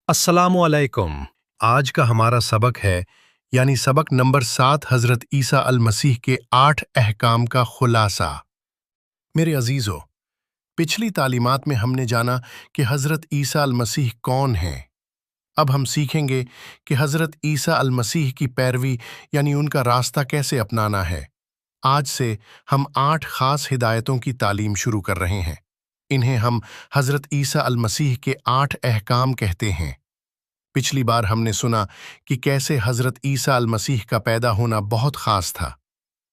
अस्सलामु अलैकुम। आज का हमारा सबक है यानी सबक नंबर 7 हज़रत ईसा अल मसीह के 8 अहकाम का खुलासा। मेरे अजीज़ों, पिछली तालीमात में हमने जाना कि हज़रत ईसा अल मसीह कौन हैं। अब हम सीखेंगे कि हज़रत ईसा अल मसीह की पैरवी यानी उनका रास्ता कैसे अपनाना है। आज से हम 8 खास हिदायतों की तालीम शुरू कर रहे हैं। इन्हें हम हज़रत ईसा अल मसीह के 8 अहकाम कहते हैं। पिछली बार हमने सुना कि कैसे हज़रत ईसा अल मसीह का पैदा होना बहुत ख़ास था।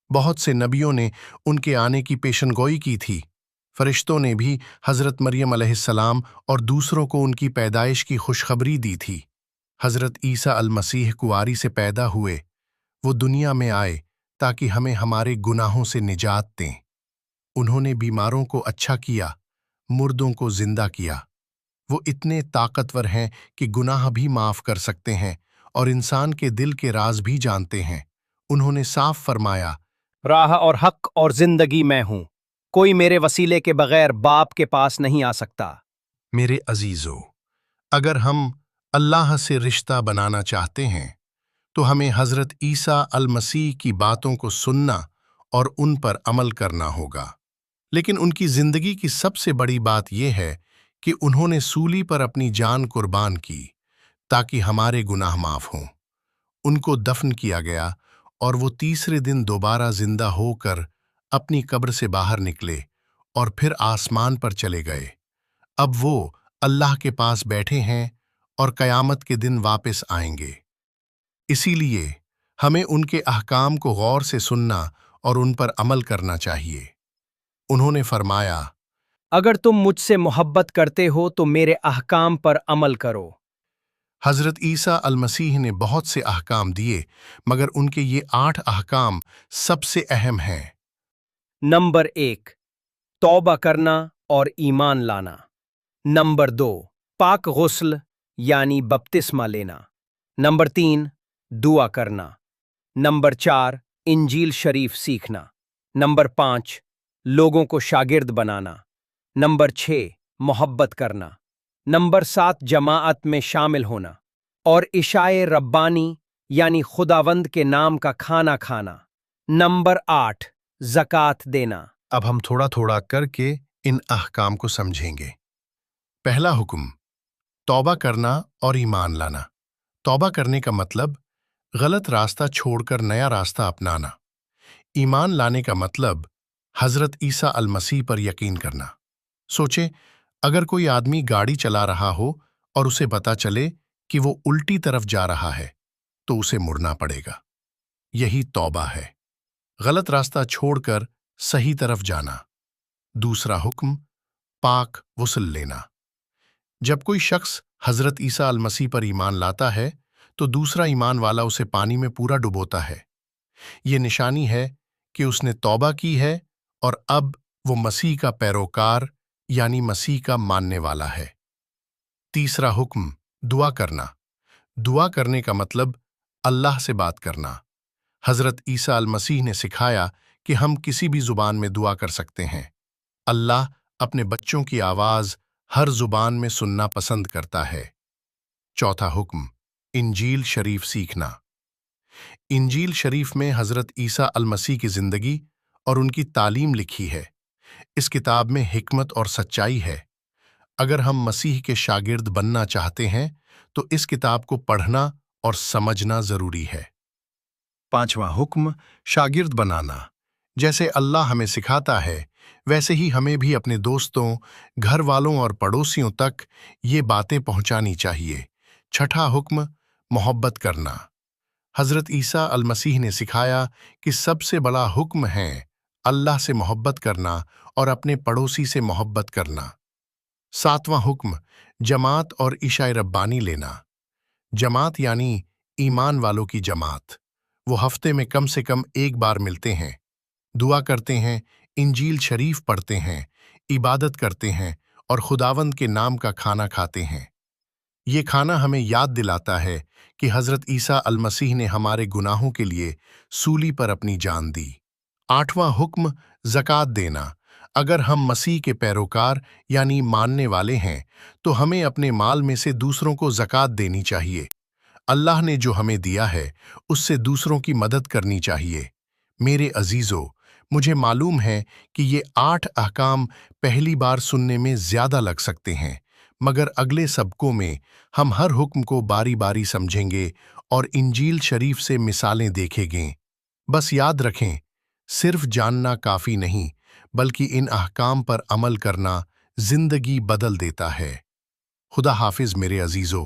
बहुत से नबियों ने उनके आने की पेशनगोई की थी। फरिश्तों ने भी हज़रत मरियम अलैहिस्सलाम और दूसरों को उनकी पैदाइश की खुशखबरी दी थी। हज़रत ईसा अल मसीह कुंवारी से पैदा हुए, वो दुनिया में आए ताकि हमें हमारे गुनाहों से निजात दें। उन्होंने बीमारों को अच्छा किया, मुर्दों को जिंदा किया। वो इतने ताकतवर हैं कि गुनाह भी माफ कर सकते हैं और इंसान के दिल के राज भी जानते हैं। उन्होंने साफ फरमाया, राह और हक और जिंदगी मैं हूं। कोई मेरे वसीले के बगैर बाप के पास नहीं आ सकता। मेरे अजीजों, अगर हम अल्लाह से रिश्ता बनाना चाहते हैं तो हमें हज़रत ईसा अल मसीह की बातों को सुनना और उन पर अमल करना होगा। लेकिन उनकी जिंदगी की सबसे बड़ी बात यह है कि उन्होंने सूली पर अपनी जान कुर्बान की ताकि हमारे गुनाह माफ हों। उनको दफन किया गया और वो तीसरे दिन दोबारा जिंदा होकर अपनी कब्र से बाहर निकले और फिर आसमान पर चले गए। अब वो अल्लाह के पास बैठे हैं और कयामत के दिन वापस आएंगे। इसीलिए हमें उनके अहकाम को गौर से सुनना और उन पर अमल करना चाहिए। उन्होंने फरमाया, अगर तुम मुझसे मोहब्बत करते हो तो मेरे अहकाम पर अमल करो। हज़रत ईसा अल मसीह ने बहुत से अहकाम दिए, मगर उनके ये 8 अहकाम सबसे अहम हैं। नंबर 1, तौबा करना और ईमान लाना। नंबर 2, पाक गुस्ल यानी बपतिस्मा लेना। नंबर 3, दुआ करना। नंबर 4, इंजील शरीफ सीखना। नंबर 5, लोगों को शागिर्द बनाना। नंबर 6, मोहब्बत करना। नंबर 7, जमाअत में शामिल होना और इशाए रब्बानी यानी खुदावंद के नाम का खाना खाना। नंबर 8, ज़कात देना। अब हम थोड़ा थोड़ा करके इन अहकाम को समझेंगे। पहला हुक्म, तौबा करना और ईमान लाना। तौबा करने का मतलब गलत रास्ता छोड़कर नया रास्ता अपनाना। ईमान लाने का मतलब हज़रत ईसा अल मसीह पर यकीन करना। सोचें, अगर कोई आदमी गाड़ी चला रहा हो और उसे पता चले कि वो उल्टी तरफ जा रहा है तो उसे मुड़ना पड़ेगा। यही तौबा है, गलत रास्ता छोड़कर सही तरफ जाना। दूसरा हुक्म, पाक गुस्ल लेना। जब कोई शख्स हज़रत ईसा अल मसीह पर ईमान लाता है तो दूसरा ईमान वाला उसे पानी में पूरा डुबोता है। ये निशानी है कि उसने तौबा की है और अब वो मसीह का पैरोकार यानी मसीह का मानने वाला है। तीसरा हुक्म, दुआ करना। दुआ करने का मतलब अल्लाह से बात करना। हज़रत ईसा अल मसीह ने सिखाया कि हम किसी भी ज़ुबान में दुआ कर सकते हैं। अल्लाह अपने बच्चों की आवाज़ हर ज़ुबान में सुनना पसंद करता है। चौथा हुक्म, इंजील शरीफ सीखना। इंजील शरीफ में हज़रत ईसा अल मसीह की ज़िंदगी और उनकी तालीम लिखी है। इस किताब में हिकमत और सच्चाई है। अगर हम मसीह के शागिर्द बनना चाहते हैं तो इस किताब को पढ़ना और समझना ज़रूरी है। पांचवा हुक्म, शागिर्द बनाना। जैसे अल्लाह हमें सिखाता है वैसे ही हमें भी अपने दोस्तों, घर वालों और पड़ोसियों तक ये बातें पहुंचानी चाहिए। छठा हुक्म, मोहब्बत करना। हज़रत ईसा अल मसीह ने सिखाया कि सबसे बड़ा हुक्म है अल्लाह से मोहब्बत करना और अपने पड़ोसी से मोहब्बत करना। सातवां हुक्म, जमात और इशाए रब्बानी लेना। जमात यानी ईमान वालों की जमात। वो हफ्ते में कम से कम एक बार मिलते हैं, दुआ करते हैं, इंजील शरीफ पढ़ते हैं, इबादत करते हैं और खुदावंद के नाम का खाना खाते हैं। ये खाना हमें याद दिलाता है कि हज़रत ईसा अल मसीह ने हमारे गुनाहों के लिए सूली पर अपनी जान दी। आठवां हुक्म, ज़कात देना। अगर हम मसीह के पैरोकार यानी मानने वाले हैं तो हमें अपने माल में से दूसरों को ज़कात देनी चाहिए। अल्लाह ने जो हमें दिया है उससे दूसरों की मदद करनी चाहिए। मेरे अजीजों, मुझे मालूम है कि ये 8 अहकाम पहली बार सुनने में ज़्यादा लग सकते हैं, मगर अगले सबकों में हम हर हुक्म को बारी बारी समझेंगे और इंजील शरीफ से मिसालें देखेंगे। बस याद रखें, सिर्फ जानना काफ़ी नहीं, बल्कि इन अहकाम पर अमल करना ज़िंदगी बदल देता है। खुदा हाफिज़ मेरे अजीजों।